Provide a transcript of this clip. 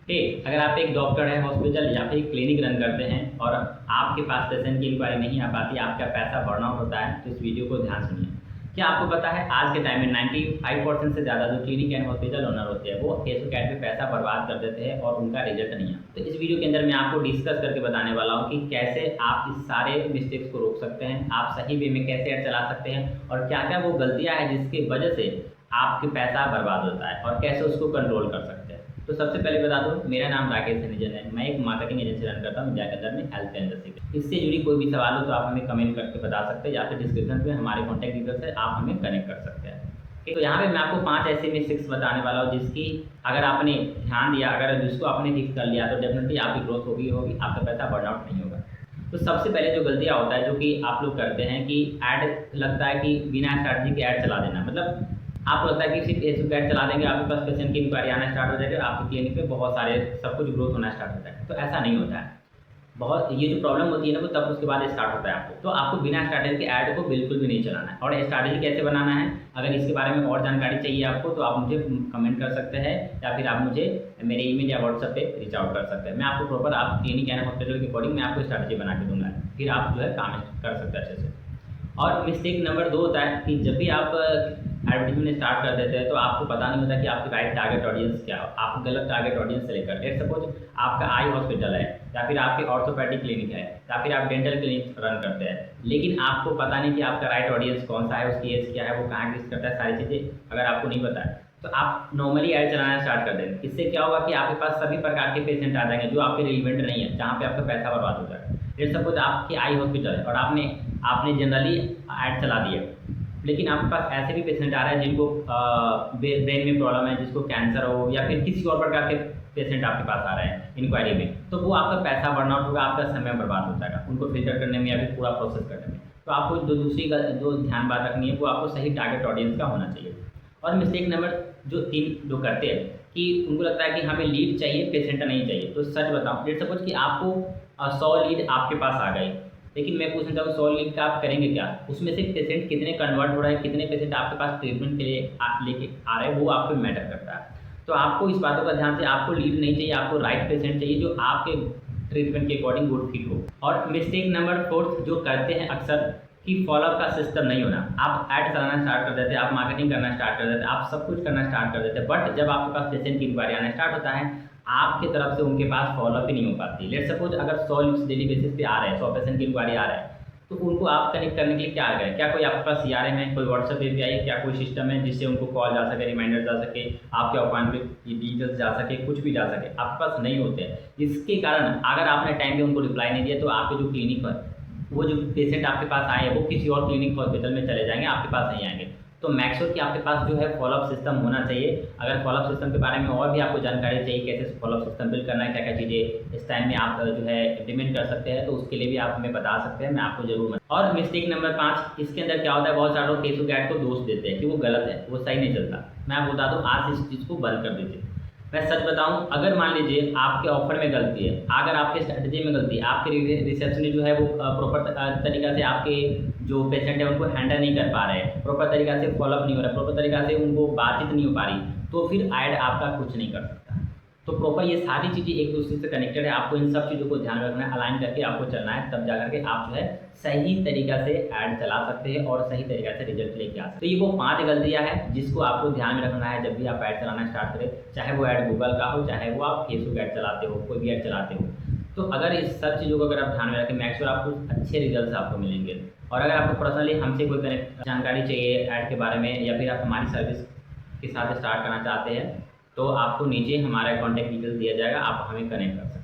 ठीक, अगर आप एक डॉक्टर हैं, हॉस्पिटल या फिर क्लिनिक रन करते हैं और आपके पास पेशेंट की इंक्वायरी नहीं आ पाती, आपका पैसा बर्नआउट होता है, तो इस वीडियो को ध्यान सुनिए। क्या आपको पता है आज के टाइम में 95% से ज़्यादा जो क्लिनिक एंड हॉस्पिटल ओनर होते हैं वो फेसबुक ऐड पे पैसा बर्बाद कर देते हैं और उनका रिजल्ट नहीं आता। तो इस वीडियो के अंदर मैं आपको डिस्कस करके बताने वाला हूँ कि कैसे आप इस सारे मिस्टेक्स को रोक सकते हैं, आप सही वे में कैसे ऐड चला सकते हैं और क्या क्या वो गलतियाँ हैं जिसकी वजह से आपके पैसा बर्बाद होता है और कैसे उसको कंट्रोल कर सकते हैं। तो सबसे पहले बता दूं, मेरा नाम राकेश धनीजन है। मैं एक मार्केटिंग एजेंसी रन करता हूं इंडिया के अंदर में हेल्थ इंडस्ट्री में। इससे जुड़ी कोई भी सवाल हो तो आप हमें कमेंट करके बता सकते हैं या फिर डिस्क्रिप्शन में हमारे कॉन्टैक्ट डिटेल्स है, आप हमें कनेक्ट कर सकते हैं। तो यहाँ पे मैं आपको 5 ऐसे मिस्टेक्स बताने वाला हूँ जिसकी अगर आपने ध्यान दिया, अगर जिसको आपने फिक्स कर लिया तो डेफिनेटली आपकी ग्रोथ होगी, आपका पैसा बर्नआउट नहीं होगा। तो सबसे पहले जो गलतियाँ होता है जो कि आप लोग करते हैं कि ऐड लगता है कि बिना स्ट्रैटेजी के ऐड चला देना। मतलब आपको लगता है कि सिर्फ फेसबुक ऐड चला देंगे आपके पास पेशेंट की इंक्वायरी आना स्टार्ट हो जाएगी और आपकी क्लिनिक पे बहुत सारे सब कुछ ग्रोथ होना स्टार्ट होता है। तो ऐसा नहीं होता है। बहुत ये जो प्रॉब्लम होती है ना वो तब उसके बाद स्टार्ट होता है आपको। तो आपको बिना स्ट्रैटेजी के ऐड को बिल्कुल भी नहीं चलाना है। और स्ट्रैटेजी कैसे बनाना है, अगर इसके बारे में और जानकारी चाहिए आपको तो आप मुझे कमेंट कर सकते हैं या फिर आप मुझे मेरे ईमेल या व्हाट्सएप पे रीच आउट कर सकते हैं। मैं आपको प्रॉपर आप क्लिनिक एंड हॉस्पिटल के अकॉर्डिंग मैं आपको स्ट्रैटेजी बना के दूंगा, फिर आप जो है काम कर सकते हैं अच्छे से। और मिस्टेक नंबर 2 होता है कि जब भी आप एडवर्टीजमेंट स्टार्ट कर देते हैं तो आपको पता नहीं होता कि आपकी राइट टारगेट ऑडियंस क्या हो। आप गलत टारगेट ऑडियंस सेलेक्ट करते हैं। सपोज आपका आई हॉस्पिटल है या फिर आपके ऑर्थोपैडिक क्लिनिक है या फिर आप डेंटल क्लिनिक रन करते हैं, लेकिन आपको पता नहीं कि आपका राइट ऑडियंस कौन सा है, उसकी एज क्या है, वो कहाँ किस करता है, सारी चीज़ें अगर आपको नहीं पता है तो आप नॉर्मली ऐड चलाना स्टार्ट कर देंगे। इससे क्या होगा कि आपके पास सभी प्रकार के पेशेंट आ जाएंगे जो आपके रिलेवेंट नहीं है, जहाँ पे आपका पैसा बर्बाद हो जाएगा। जैसे सपोज आपकी आई हॉस्पिटल है और आपने जनरली ऐड चला दिया, लेकिन आपके पास ऐसे भी पेशेंट आ रहे हैं जिनको ब्रेन में प्रॉब्लम है, जिसको कैंसर हो या फिर किसी और प्रकार के पेशेंट आपके पास आ रहे हैं इंक्वायरी में, तो वो आपका पैसा बर्नआउट होगा, आपका समय बर्बाद हो जाएगा उनको फिल्टर करने में या फिर पूरा प्रोसेस करने में। तो आपको दूसरी जो ध्यान बात रखनी है वो आपको सही टारगेट ऑडियंस का होना चाहिए। और मिस्टेक नंबर जो 3 जो करते हैं कि उनको लगता है कि हमें लीड चाहिए, पेशेंट नहीं चाहिए। तो सच बताऊँ, लेट्स सपोज कि आपको 100 लीड आपके पास आ गई, लेकिन मैं पूछना चाहूँ 100 लीड का आप करेंगे क्या? उसमें से पेशेंट कितने कन्वर्ट हो रहे हैं, कितने पेशेंट आपके पास ट्रीटमेंट के लिए लेके आ रहे हैं, वो आपको मैटर करता है। तो आपको इस बातों का ध्यान से, आपको लीड नहीं चाहिए, आपको राइट पेशेंट चाहिए जो आपके ट्रीटमेंट के अकॉर्डिंग गुड फिट हो। और मिस्टेक नंबर 4 जो करते हैं अक्सर कि फॉलोअप का सिस्टम नहीं होना। आप ऐड चलाना स्टार्ट कर देते हैं, आप मार्केटिंग करना स्टार्ट कर देते हैं, आप सब कुछ करना स्टार्ट कर देते हैं, बट जब आपके पास पेशेंट की इंक्वायरी आना स्टार्ट होता है आपकी तरफ से उनके पास फॉलोअप ही नहीं हो पाती। लेट्स सपोज अगर 100 लीड्स डेली बेसिस पे आ रहे हैं, 100 पेशेंट की इंक्वायरी आ रहे हैं, तो उनको आप कनेक्ट करने के लिए क्या आ गए? क्या कोई आपके पास CRM है, कोई व्हाट्सएप API है, क्या कोई सिस्टम है जिससे उनको कॉल जा सके, रिमाइंडर जा सके, आपके अपॉइंटमेंट की डिटेल्स जा सके, कुछ भी जा सके? आपके पास नहीं होते हैं, जिसके कारण अगर आपने टाइम पे उनको रिप्लाई नहीं दिया तो आपके जो क्लिनिक है, वो जो पेशेंट आपके पास आए हैं वो किसी और क्लिनिक हॉस्पिटल में चले जाएंगे, आपके पास नहीं आएंगे। तो मेक श्योर कि आपके पास जो है फॉलोअप सिस्टम होना चाहिए। अगर फॉलोअप सिस्टम के बारे में और भी आपको जानकारी चाहिए, कैसे फॉलोअप सिस्टम बिल्ड करना है, क्या क्या चीज़ें इस टाइम में आप जो है इम्प्लीमेंट कर सकते हैं, तो उसके लिए भी आप हमें बता सकते हैं, मैं आपको जरूर और मिस्टेक नंबर 5, इसके अंदर क्या होता है, बहुत सारे लोग फेसबुक ऐड को दोष देते हैं कि वो गलत है, वो सही नहीं चलता। मैं आपको बता दूँ, आज इस चीज़ को बंद कर दीजिए। मैं सच बताऊं, अगर मान लीजिए आपके ऑफर में गलती है, अगर आपके स्ट्रेटजी में गलती है, आपके रिसेप्शनिस्ट जो है वो प्रॉपर तरीका से आपके जो पेशेंट है उनको हैंडल नहीं कर पा रहे हैं, प्रॉपर तरीका से फॉलोअप नहीं हो रहा, प्रॉपर तरीका से उनको बातचीत नहीं हो पा रही, तो फिर ऐड आपका कुछ नहीं कर सकता। तो प्रॉपर ये सारी चीज़ें एक दूसरे से कनेक्टेड है, आपको इन सब चीज़ों को ध्यान रखना है, अलाइन करके आपको चलना है, तब जा करके आप जो है सही तरीका से ऐड चला सकते हैं और सही तरीका से रिजल्ट लेके आ सकते हैं। तो ये वो 5 गलतियाँ हैं जिसको आपको ध्यान में रखना है जब भी आप ऐड चलाना स्टार्ट करें, चाहे वो ऐड गूगल का हो, चाहे वो आप फेसबुक ऐड चलाते हो, कोई भी ऐड चलाते हो। तो अगर इस सब चीज़ों को अगर आप ध्यान में रखें, मेक श्योर आपको अच्छे रिजल्ट आपको मिलेंगे। और अगर आपको पर्सनली हमसे कोई जानकारी चाहिए ऐड के बारे में या फिर आप हमारी सर्विस के साथ स्टार्ट करना चाहते हैं, तो आपको नीचे हमारा कॉन्टैक्ट डिटेल्स दिया जाएगा, आप हमें कनेक्ट कर सकते हैं।